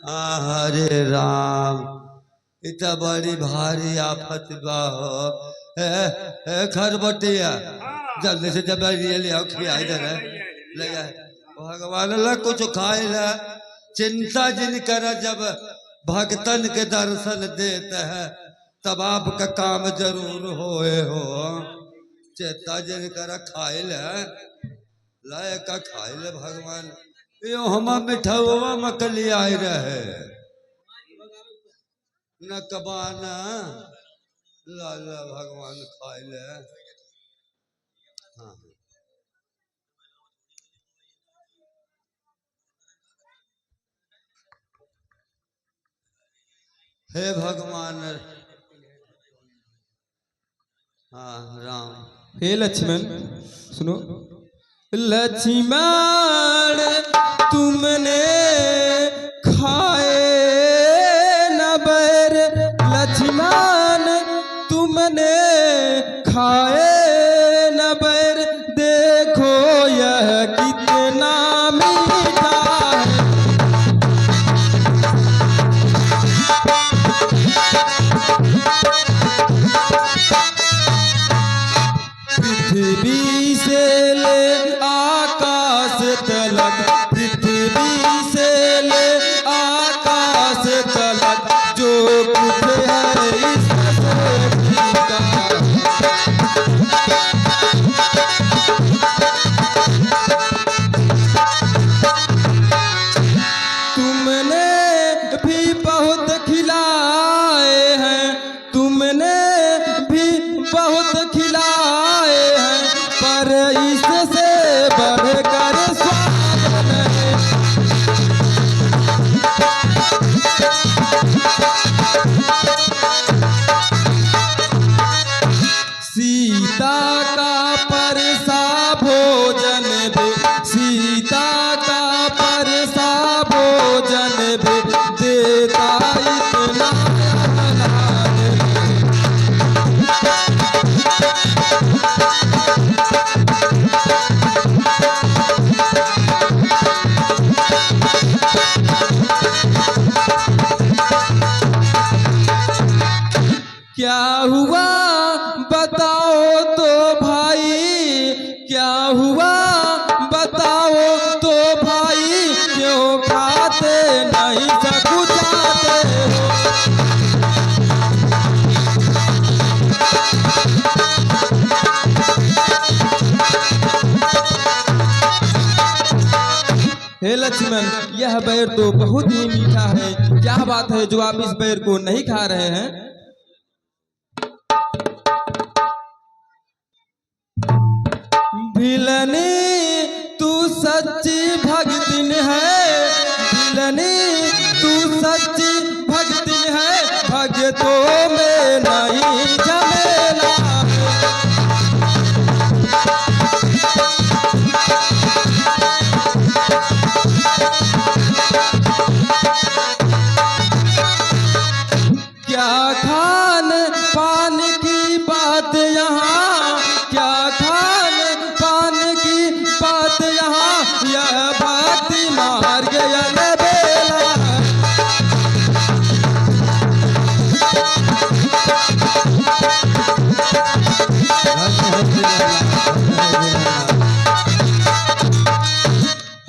हरे राम इतना बड़ी भारी आफत बा हो खरबटिया जल्दी से जब ले आओ खिया इधर ले आए भगवान ला कुछ खाए ला चिंता जिन कर जब भक्तन के दर्शन देते हैं तब आपका काम जरूर होए हो चिंता जिन कर खाए लाए का खाए ले भगवान यो हम मिठुआ मकली आए रहे न कबाना लाला भगवान खाए ले हाँ हे भगवान हाँ राम हे लक्ष्मण सुनो लक्ष्मण तुमने खाए न बैर लक्ष्मण तुमने खाए न बैर देखो यह कितना मीठा है पृथ्वी से ले आकाश तलक पृथ्वी से ले आकाश तलक जो कुछ है इससे फीका तुमने भी बहुत खिलाए हैं तुमने भी बहुत खिलाए हैं पर इससे बढ़कर स्वाद नहीं सीता का परसा भोजन भी सीता का परसा भोजन भी देता इतना अनाज क्या हुआ बताओ तो भाई क्या हुआ बताओ तो भाई क्यों खाते नहीं सकुचाते हो हे लक्ष्मण यह बैर तो बहुत ही मीठा है क्या बात है जो आप इस बैर को नहीं खा रहे हैं भिलनी तू सच्ची भक्तिन है भिलनी तू सच्ची भक्तिन है भक्तों में नहीं झमेला क्या खान पान की बात यहाँ क्या खान पान की बात यहाँ यह भक्ति मार्ग बेला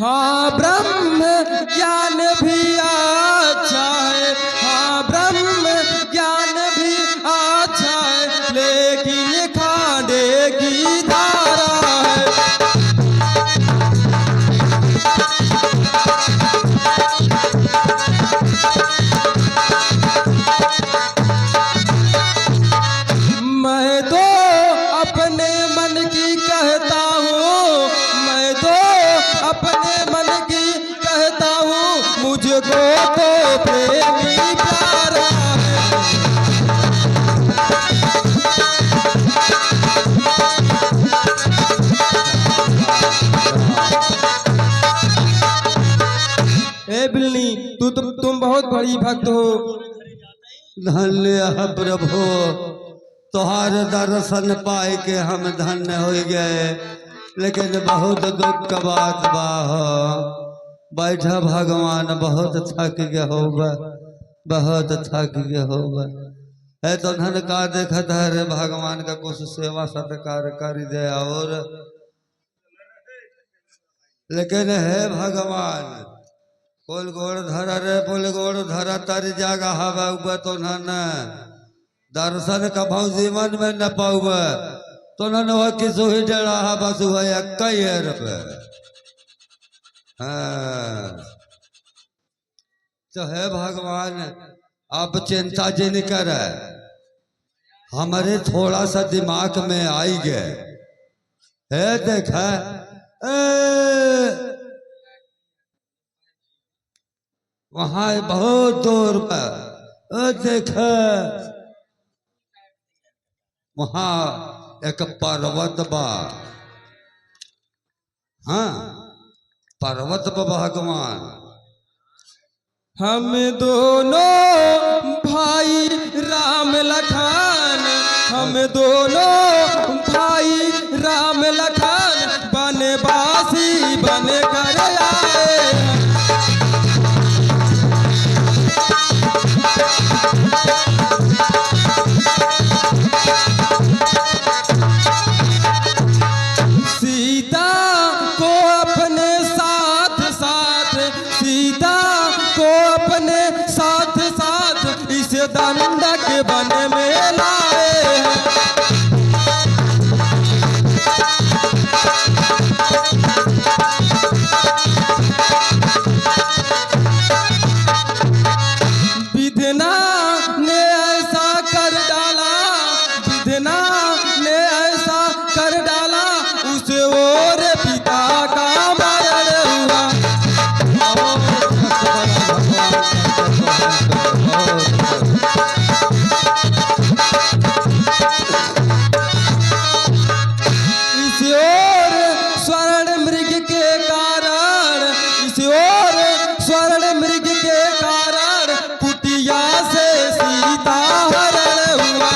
हाँ ब्रह्म ज्ञान भी अच्छा है हाँ ब्रह्म ज्ञान भी अच्छा है लेकिन खाने की धारा है मैं तो अपने मन की कहता हूँ मैं तो अपने मन की कहता हूँ मुझको तो प्रेमी प्यारा है ए बिल्ली तुम बहुत बड़ी भक्त हो धन्य है प्रभु तोहार दर्शन पाए के हम धन्य हो गए लेकिन बहुत दुख का बात बा बैठा भगवान बहुत थक गया होगा, बहुत थक गया होगा। है तो धन का देखत है रे भगवान का कुछ सेवा सत्कार कर दे और, लेकिन है भगवान पुल गोड़ धरा रे पुल गोड़ धरा तर जागा हवा उबा तो न दर्शन का भाव जीवन में न पाऊबा तो न वह किसु ही डरा हा बस हुआ कई रुपये। हाँ तो है भगवान आप चिंता जिन कर, हमारे थोड़ा सा दिमाग में आई गए है देखा वहां बहुत दूर पर देखा वहां एक पर्वत बा। हाँ पर्वत पर भगवान हम दोनों भाई राम लखन, हम दोनों भाई राम लखन बनवासी बन कर आए। सीता को अपने साथ साथ, सीता को अपने साथ साथ इस दंडक बन में लाए हैं। विधना ने ऐसा कर डाला, विधना ने ऐसा कर डाला उस और पिता का मरण हुआ। इस ओर स्वर्ण मृग के कारण, इस ओर स्वर्ण मृग के कारण कुटिया से सीता हरण हुआ।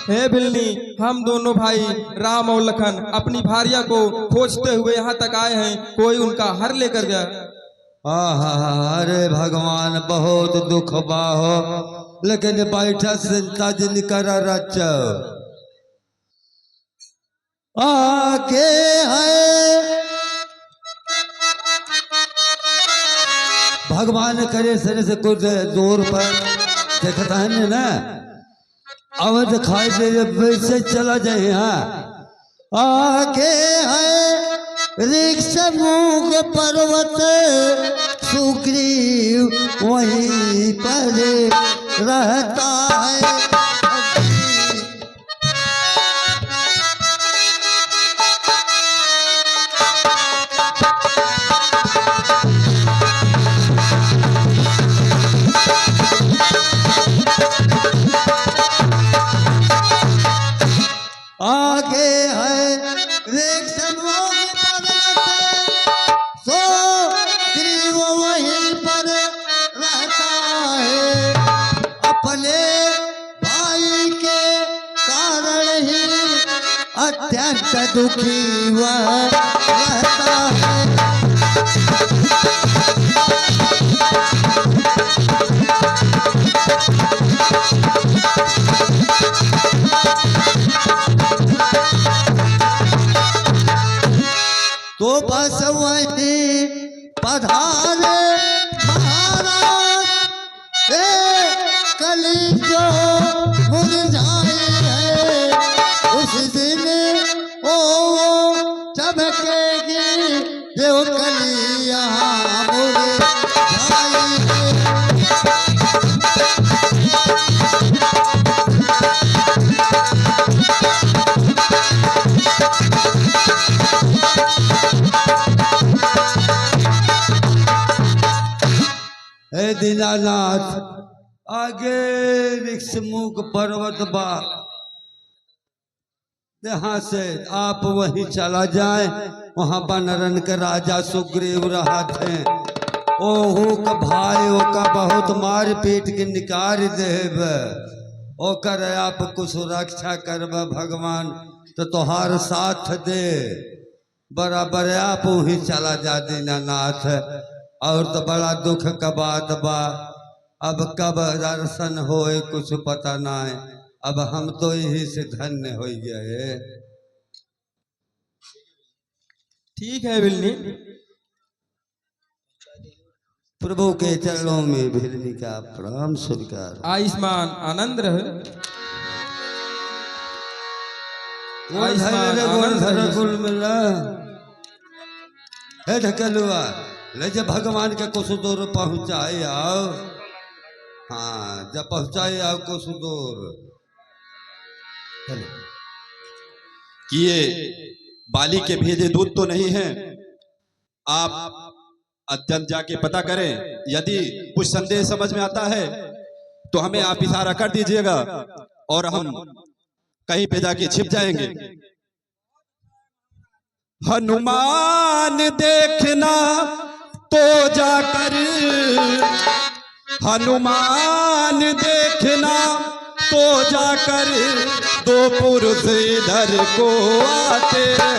हे बिल्ली, हम दोनों भाई राम और लखन अपनी भार्या को खोजते हुए यहाँ तक आए हैं, कोई उनका हर लेकर गया। अरे भगवान बहुत दुख बाहो, लेकिन बैठा चिंता जिन कर रच आगे है भगवान करे सर से कुछ दूर पर देखता है ना अब दिखाई दे वैसे चला जाए। यहाँ आगे है ऋक्ष मुख पर्वत सुग्रीव वहीं पर रहता है। आगे है सुग्रीव वहीं पर रहता है। अपने भाई के कारण ही अत्यंत दुखी वह रहता है। तो बस वही पधारे महाराज कली जो मुरझाई है उस दिन ओ चमकेगी जो कली यहाँ मुरझाई है। हे दीनानाथ आगे ऋक्षमुख पर्वत बा, यहाँ से आप वहीं चला जाए, वहां बनरन के राजा सुग्रीव रहा थे। ओहू का भाई ओका बहुत मार पीट के निकार देब, ओकर आप कुछ रक्षा करब भगवान तो तोहार साथ दे। बराबर आप ही चला जा दीनानाथ। और तो बड़ा दुख का बात बा, अब कब दर्शन होए कुछ पता ना है। अब हम तो यही से धन्य हो गए। ठीक है बिल्ली, प्रभु के चरणों में भिलनी का प्रणाम स्वीकार। आयुष्मान आनंद रहे। गुल मिला है ढकलुआ ले जब भगवान के कुछ दूर पहुंचाए आओ। हाँ जब पहुंचाए आओ कुछ दूर। कि ये बाली के भेजे दूध तो नहीं है। आप अत्यंत जाके पता करें, यदि कुछ संदेह समझ में आता है तो हमें आप इशारा कर दीजिएगा और हम कहीं पे जाके छिप जाएंगे। हनुमान देखना तो जाकर, हनुमान देखना तो जाकर दो पुरुष इधर को आते हैं।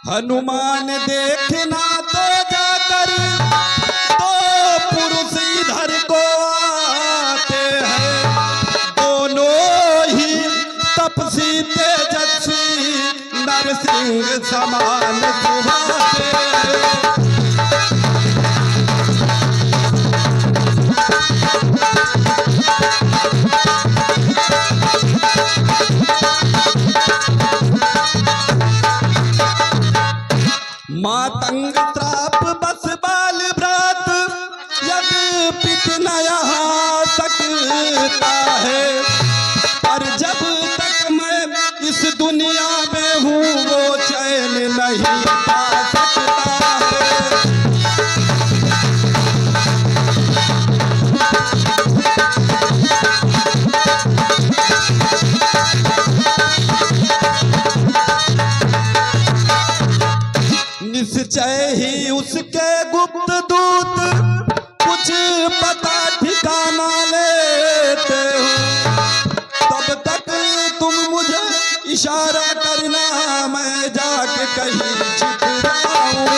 हनुमान देखना तो जाकर दो पुरुष इधर को आते हैं। दोनों ही तपसी तेजस्वी नरसिंह समान सुहाते हैं। मातंग त्राप बस बाल भ्रात यदि पित न यहाँ सकता है। पर जब तक मैं इस दुनिया में हूँ वो चैन नहीं पा सकता है। निश्चय ही उसके गुप्त दूत कुछ पता ठिकाना लेते हो। तब तक तुम मुझे इशारा करना, मैं जाके कहीं छिप जाऊंगा।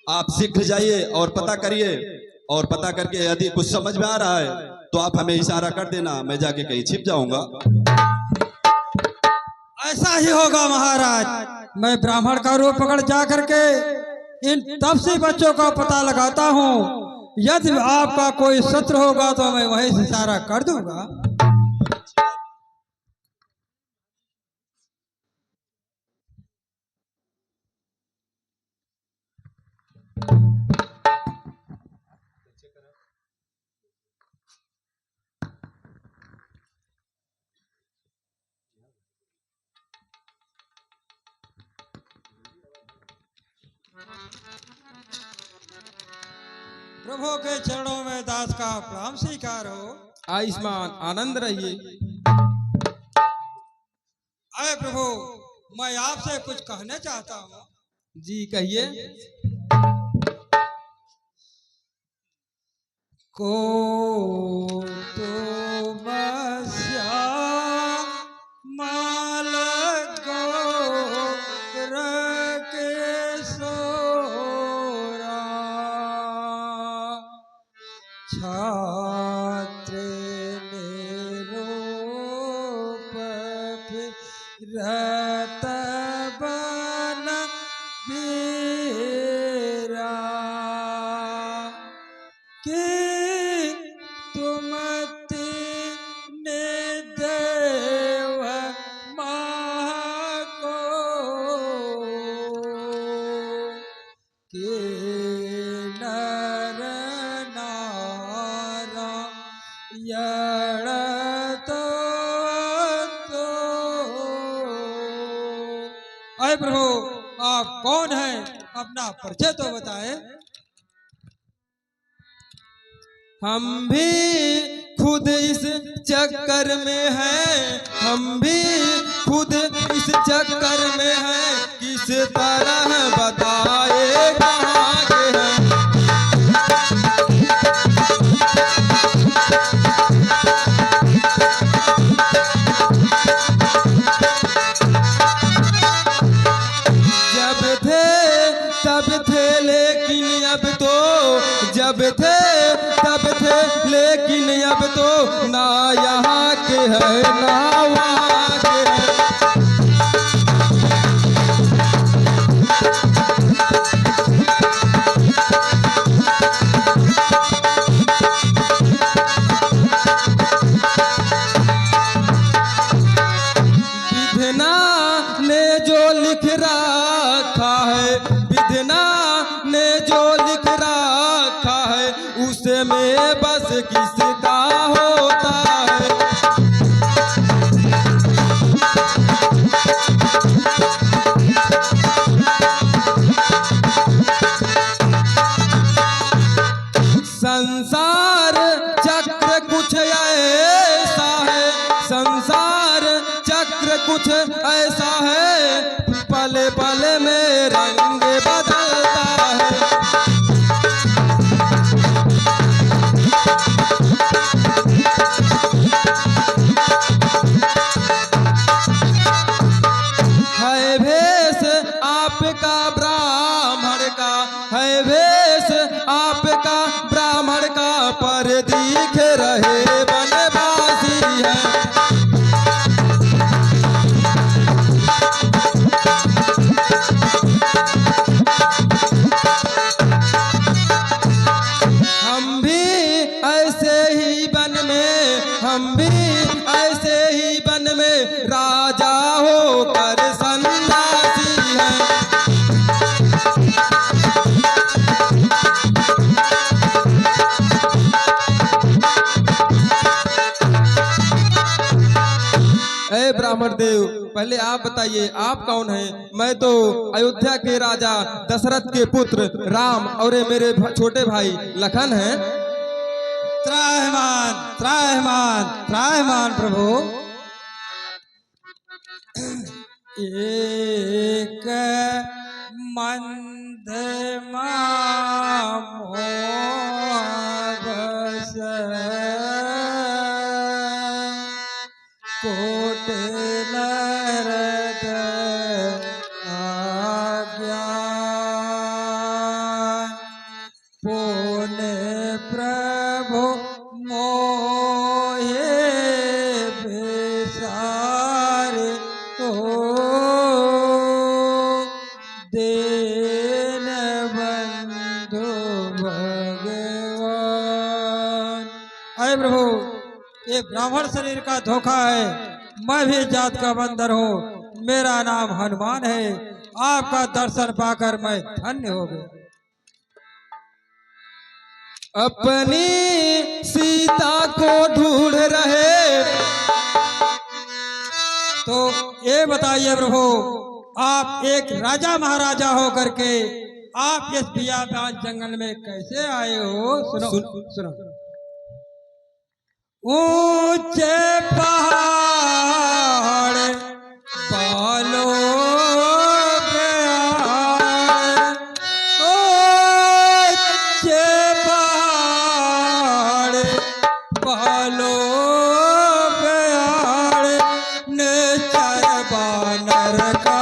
आप शीघ्र जाइए और पता करिए, और पता करके यदि कुछ समझ में आ रहा है तो आप हमें इशारा कर देना, मैं जाके कहीं छिप जाऊंगा। ऐसा ही होगा महाराज। मैं ब्राह्मण का रूप पकड़ जा करके इन तपसी बच्चों का पता लगाता हूँ। यदि आपका कोई शत्रु होगा तो मैं वहीं से इशारा कर दूंगा। प्रभु के चरणों में दास का प्रणाम स्वीकार हो। आयुष्मान आनंद रहिए। आए प्रभु, मैं आपसे कुछ कहना चाहता हूँ। जी कहिए। को तो बस्या माल गोर के सोरा छात्र निरूप फिरत बन बीरा कि तुम तीन देव माँ को कि नर नारी अय प्रभु, आप कौन हैं? अपना परिचय तो बताएं। हम भी खुद इस चक्कर में हैं, हम भी खुद इस चक्कर में हैं, किस तरह बताए कहाँ के हैं। जब थे तब थे लेकिन अब तो, जब थे तब थे लेकिन अब तो, ना यहाँ के है ना वहाँ के है। विधना ने जो लिख रखा है, विधना ने जो लिख रखा है, उसमें बस किसका होता है। संसार चक्र कुछ ऐसा है, संसार चक्र कुछ ऐसा है, पल पल में रंग बदलता है। है भेष आपका ब्राह्मण का, है भेष आपका ब्राह्मण का, पर दिख रहे बनवासी है। हम भी ऐसे ही वन में, हम भी ऐसे ही वन में राजा होकर सन्यासी हैं। ऐ ब्राह्मण देव, पहले आप बताइए आप कौन हैं? मैं तो अयोध्या के राजा दशरथ के पुत्र राम और ये मेरे छोटे भाई लखन हैं। त्रायमान त्रायमान त्रायमान प्रभु। एक मंद बस कोट नरद आज्ञान, पुण्य प्रभु मोहे बेसार हो, देन बंधु भगवान। अरे प्रभु, ये ब्राह्मण शरीर का धोखा है। मैं भी जात का बंदर हूँ, मेरा नाम हनुमान है। आपका दर्शन पाकर मैं धन्य हो गया। अपनी सीता को ढूंढ रहे, तो ये बताइए प्रभु, आप एक राजा महाराजा हो करके आप इस बियाबान जंगल में कैसे आए हो? सुनो सुनो। ऊंचे पहाड़ बालों पे आए, ऊंचे पहाड़ बालों पे आए, नेचर बानर का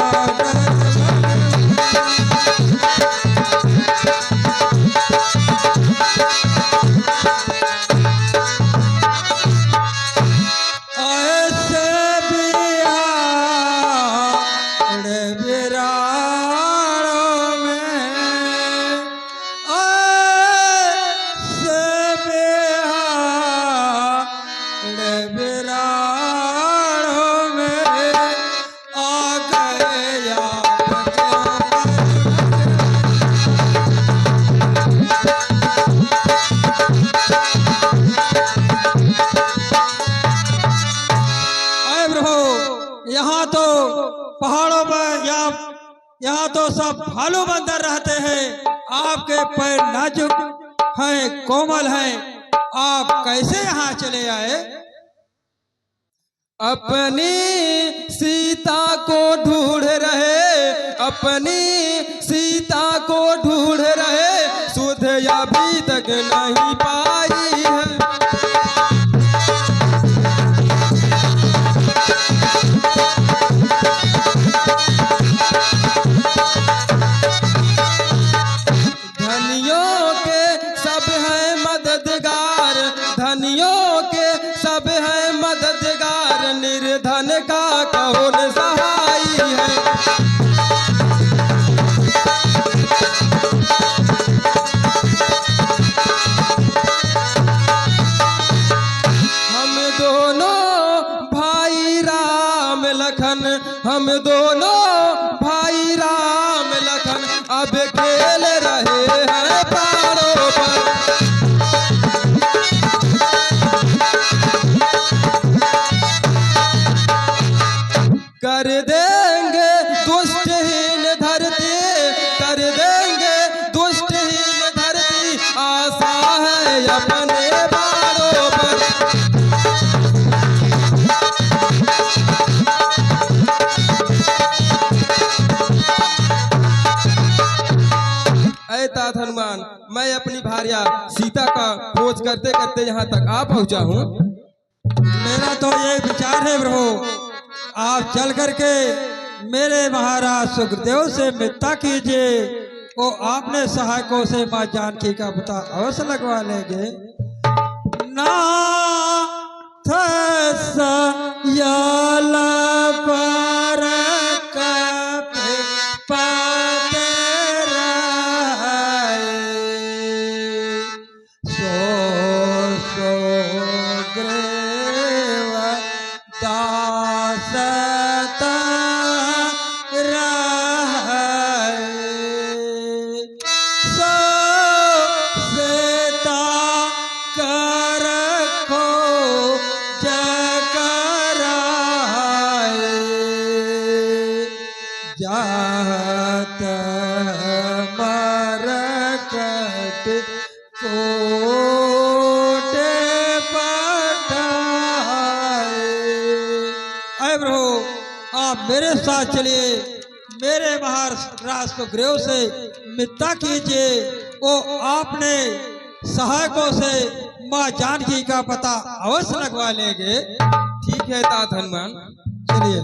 पहाड़ों पर यहाँ तो सब भालू बंदर रहते हैं। आपके पैर नाजुक हैं, कोमल हैं, आप कैसे यहाँ चले आए? अपनी सीता को ढूंढ रहे, अपनी सीता को ढूंढ रहे, सुध अभी तक नहीं पाई है। धनियों के सब हैं मददगार, धनियों के सब हैं मददगार, निर्धन का कौन सहाय है। हम दोनों भाई राम लखन, हम दोनों भाई राम लखन, अब खेल रहे हैं पहाड़ों पर। कर देंगे दुष्टहीन धरती, कर देंगे दुष्टहीन धरती, आशा है अपने बाड़ों पर। ऐ तात हनुमान, मैं अपनी भार्या सीता का खोज करते करते यहाँ तक आ पहुँचा हूँ। मेरा तो ये विचार है प्रभु, आप चल करके मेरे महाराज सुखदेव से मित्रता कीजिए, वो आपने सहायकों से माँ जानकी का पता अवश्य लगवा लेंगे। नाथ सयाल पर कपे पत रहे, सो ग्रीव दास जात मरकट कोट पटाए। अय प्रभु, आप मेरे साथ चलिए, मेरे महाराज सुग्रीव से मित्रता कीजिए, वो आपने सहायकों से माँ जानकी का पता अवश्य लगवा लेंगे। ठीक है तात हनुमान, चलिए।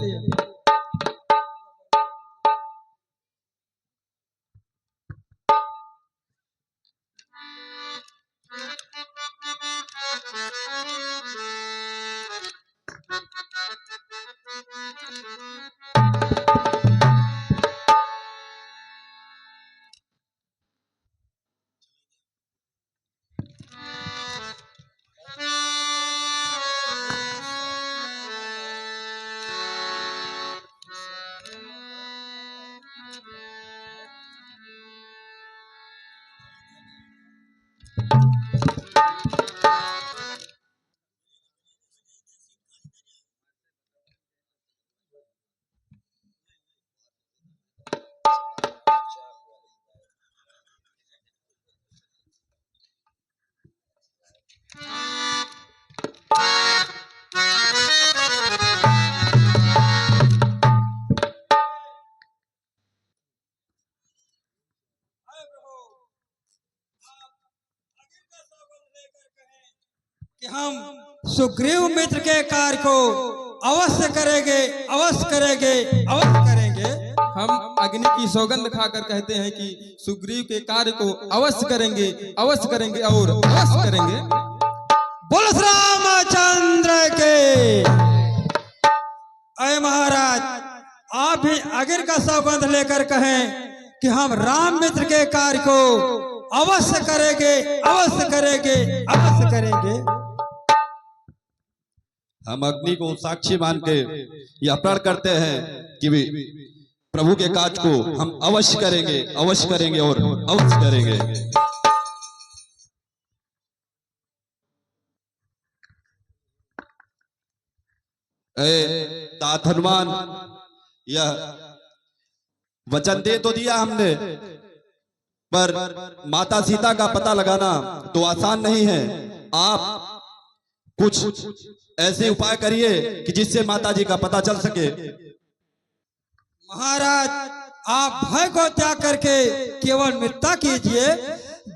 कि हम सुग्रीव मित्र के कार्य को अवश्य करेंगे, अवश्य करेंगे, अवश्य करेंगे। हम अग्नि की सौगंध खाकर कहते हैं कि सुग्रीव के कार्य को अवश्य करेंगे, अवश्य करेंगे और अवश्य करेंगे। बोल श्री रामचंद्र के। अय महाराज, आप भी अग्नि का सौगंध लेकर कहें कि हम राम मित्र के कार्य को अवश्य करेंगे, अवश्य करेंगे, अवश्य करेंगे। हम अग्नि को साक्षी मान के यह प्रण करते हैं कि भी प्रभु के कार्य को हम अवश्य करेंगे, अवश्य करेंगे और अवश्य करेंगे। तात हनुमान, यह वचन दे तो दिया हमने, पर माता सीता का पता लगाना तो आसान नहीं है। आप कुछ ऐसे उपाय करिए कि जिससे माता जी का पता चल सके। महाराज, आप भय को त्याग करके केवल मित्रता कीजिए।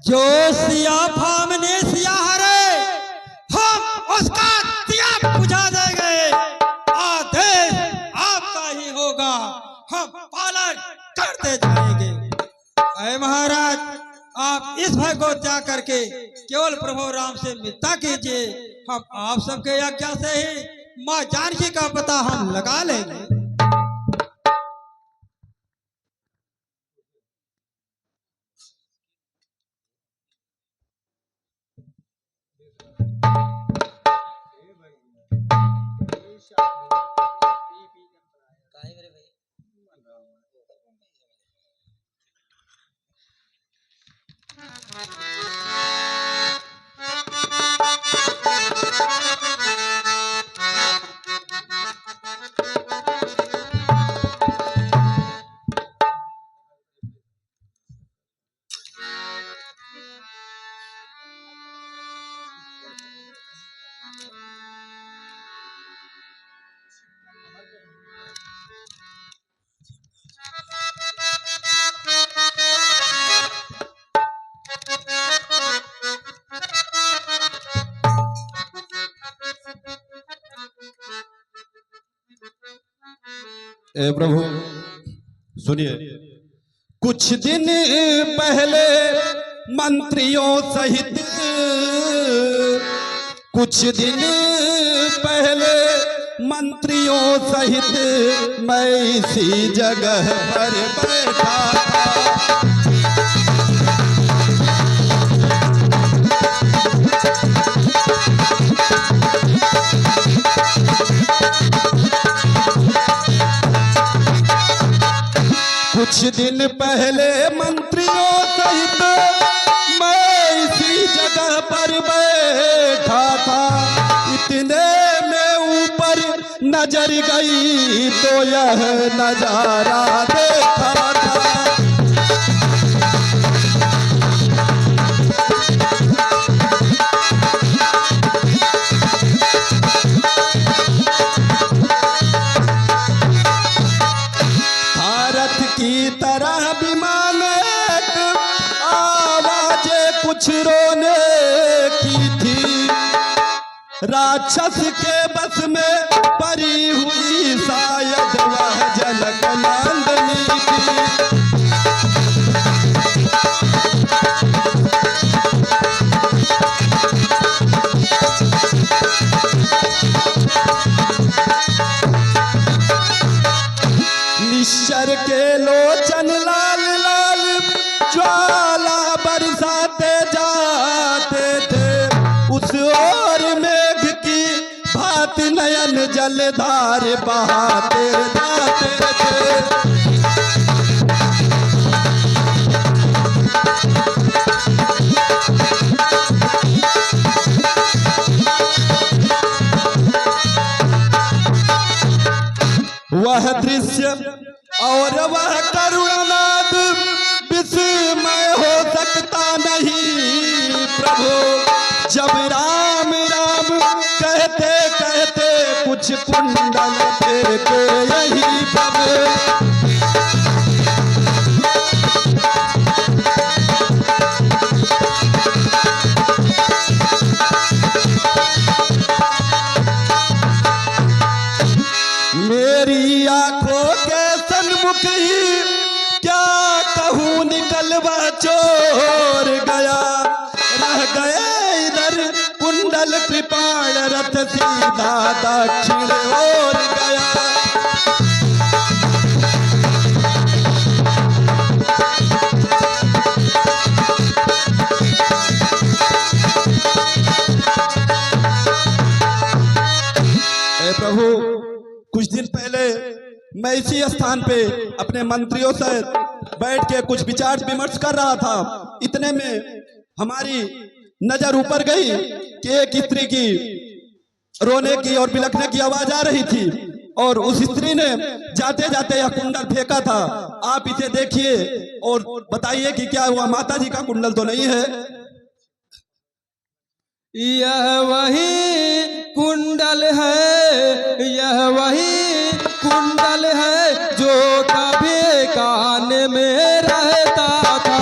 जो सिया फामने सिया हरे, हम उसका दिया बुझा देंगे। आदेश आपका ही होगा, हम पालन करते जाएंगे। अय महाराज, आप इस भय को त्याग करके केवल प्रभु राम से मित्रता कीजिए। हम आप सबके आज्ञा से ही माँ जानकी का पता हम लगा लेंगे। ए प्रभु सुनिए, कुछ दिन पहले मंत्रियों सहित, कुछ दिन पहले मंत्रियों सहित मैं इसी जगह पर बैठा था। कुछ दिन पहले मंत्रियों सहित मैं इसी जगह पर बैठा था। इतने में ऊपर नजर गई तो यह नजारा देखा था। कुछ रोने की थी, राक्षस के बस में परी हुई शायद वह जनक नंदनी थी। निश्चर के लोचन लाल लाल ज्वाला बरसाते जाते थे। उस ओर मेघ की भात नयन जलधार बहाते जाते थे। वह दृश्य और वह करुणानाद विस्मय हो सकता नहीं प्रभु। जब राम राम कहते कहते कुछ कुंडल फिर के यही प्रभु। मेरी आंखों के सन्मुख ही क्या कहूँ निकल वह चोर गया। रह गए इधर कुंडल कृपाण रथ सीधा दक्षिण ओर गया। हे प्रभु, कुछ दिन पहले मैं इसी स्थान पे अपने मंत्रियों से बैठ के कुछ विचार विमर्श कर रहा था। इतने में हमारी नजर ऊपर गई कि एक स्त्री की रोने की और बिलखने की आवाज आ रही थी। और उस स्त्री ने जाते जाते यह कुंडल फेंका था। आप इसे देखिए और बताइए कि क्या वह माता जी का कुंडल तो नहीं है। यह वही कुंडल है, यह वही कुंडल है जो कभी कान में रहता था।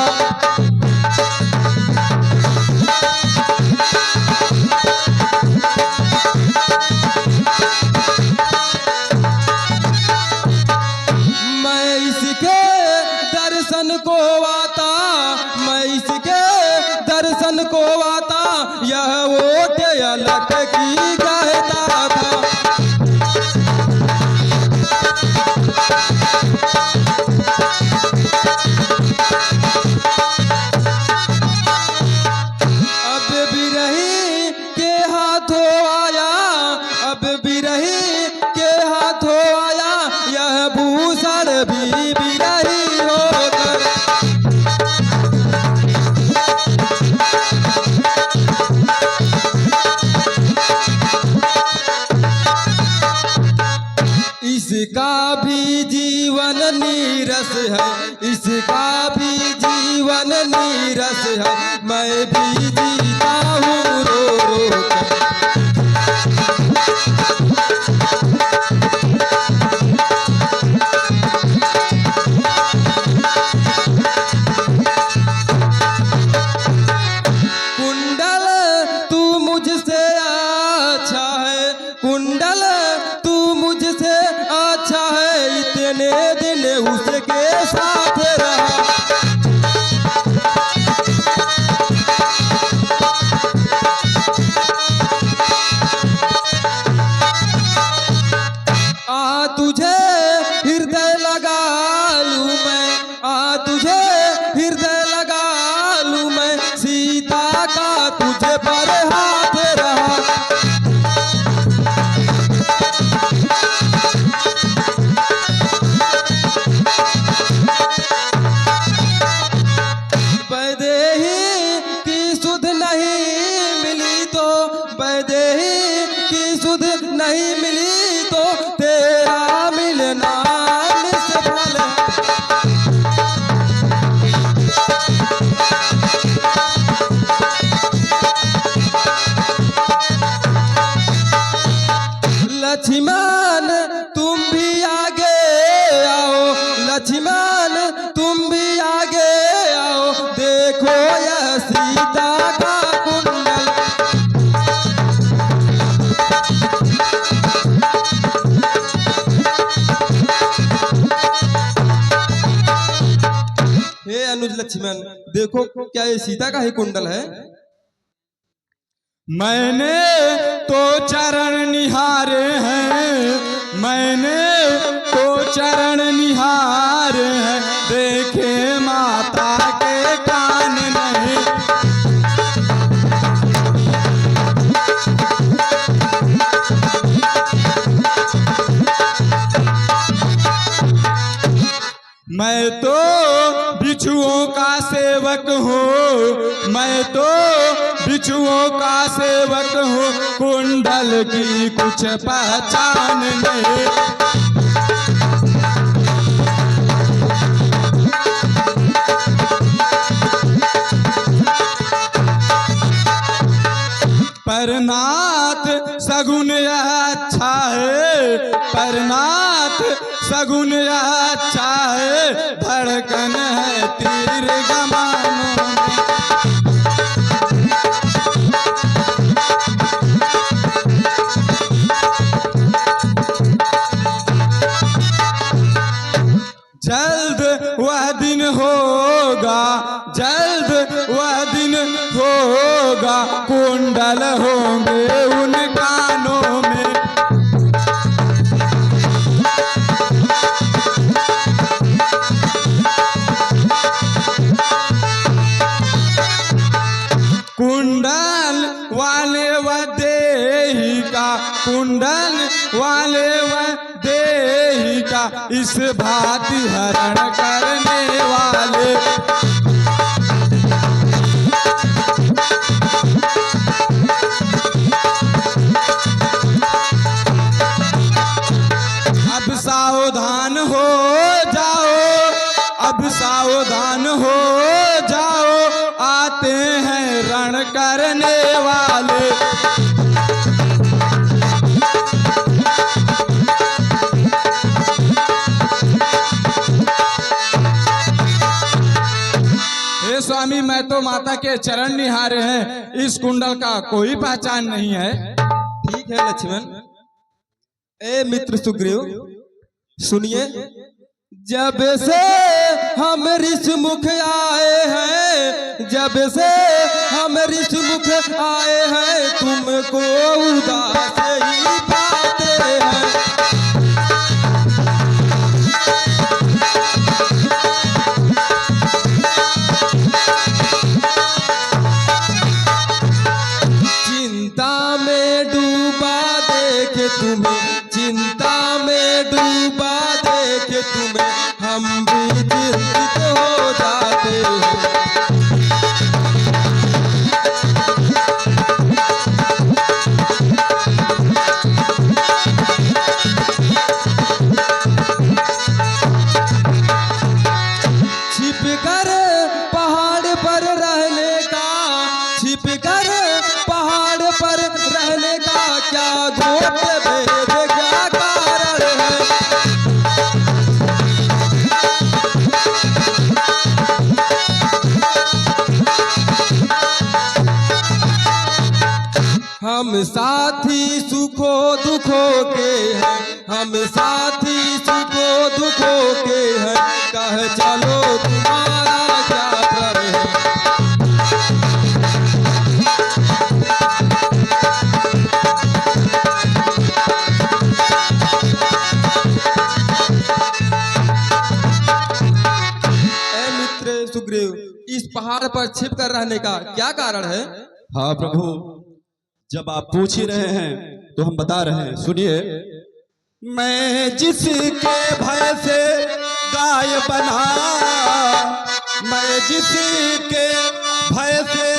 मैं इसके दर्शन को आता, मैं इसके दर्शन को आता, यह ओट लटकी कहता था। अब बिरही के हाथों आया, अब बिरही के हाथों आया, यह भूषण भी बिरही होकर। इसका भी जीवन नीरस है, इसका भी जीवन नीरस है, मैं भी जीता हूँ रो रो कर। कुंडल तू मुझसे अच्छा है, कुंडल तू मुझसे अच्छा है, इतने दिन उसके साथ रहा। आ तुझे हृदय लगा लूं मैं, आ तुझे हृदय लगा लूं मैं, सीता का तुझे पर हाथ रहा। वैदेही की सुध नहीं मिली तो, वैदेही की सुध नहीं मिली तो, तेरा मिलना निष्फल है। लक्ष्मण तुम भी आगे आओ, लक्ष्मण तुम भी आगे आओ, देखो यह सीता का कुंडल। हे अनुज लक्ष्मण, देखो क्या ये सीता का ही कुंडल है। मैंने तो चरण निहारे हैं, मैंने तो चरण निहारे हैं, देखे माता के कान नहीं। मैं तो बिच्छुओं का सेवक हूँ, मैं तो बिच्छुओं का सेवक हूँ, कुंडल की कुछ पहचान नहीं। परनाथ सगुन यह अच्छा है, परनाथ सगुन यह अच्छा है, धड़कन है तीर कमानों में। जल्द वह दिन होगा, जल्द वह दिन होगा, कुंडल होंगे उन कानों में। कुंडल वाले व देही का, कुंडल वाले व देही का, इस भांति हरण करने वाले। सावधान हो जाओ, आते हैं रण करने वाले। हे स्वामी, मैं तो माता के चरण निहारे हैं, इस कुंडल का कोई पहचान नहीं है। ठीक है लक्ष्मण। ए मित्र सुग्रीव, सुनिए, जब से हम ऋषमुख आए हैं, जब से हम ऋषमुख आए हैं, तुमको उदास ही पाते हैं। चिंता में डूबा देख तुम्हें, चिंता में डूबा देख तुम्हें, हम भी चिंतित हो जाते हैं। छिप कर पहाड़ पर रहने का, छिप कर पहाड़ पर रहने का क्या गोत भेद, क्या कारण है। हम साथी सुखो दुखों के हैं, हम साथी सुखो दुखों के हैं, कह चलो तुम्हारा क्या भ्रम है। ए मित्र सुग्रीव, इस पहाड़ पर छिप कर रहने का क्या कारण है? हाँ प्रभु, जब आप पूछ ही रहे हैं तो हम बता रहे हैं, सुनिए। मैं जिसके भय से गाय बना, मैं जिसके भय से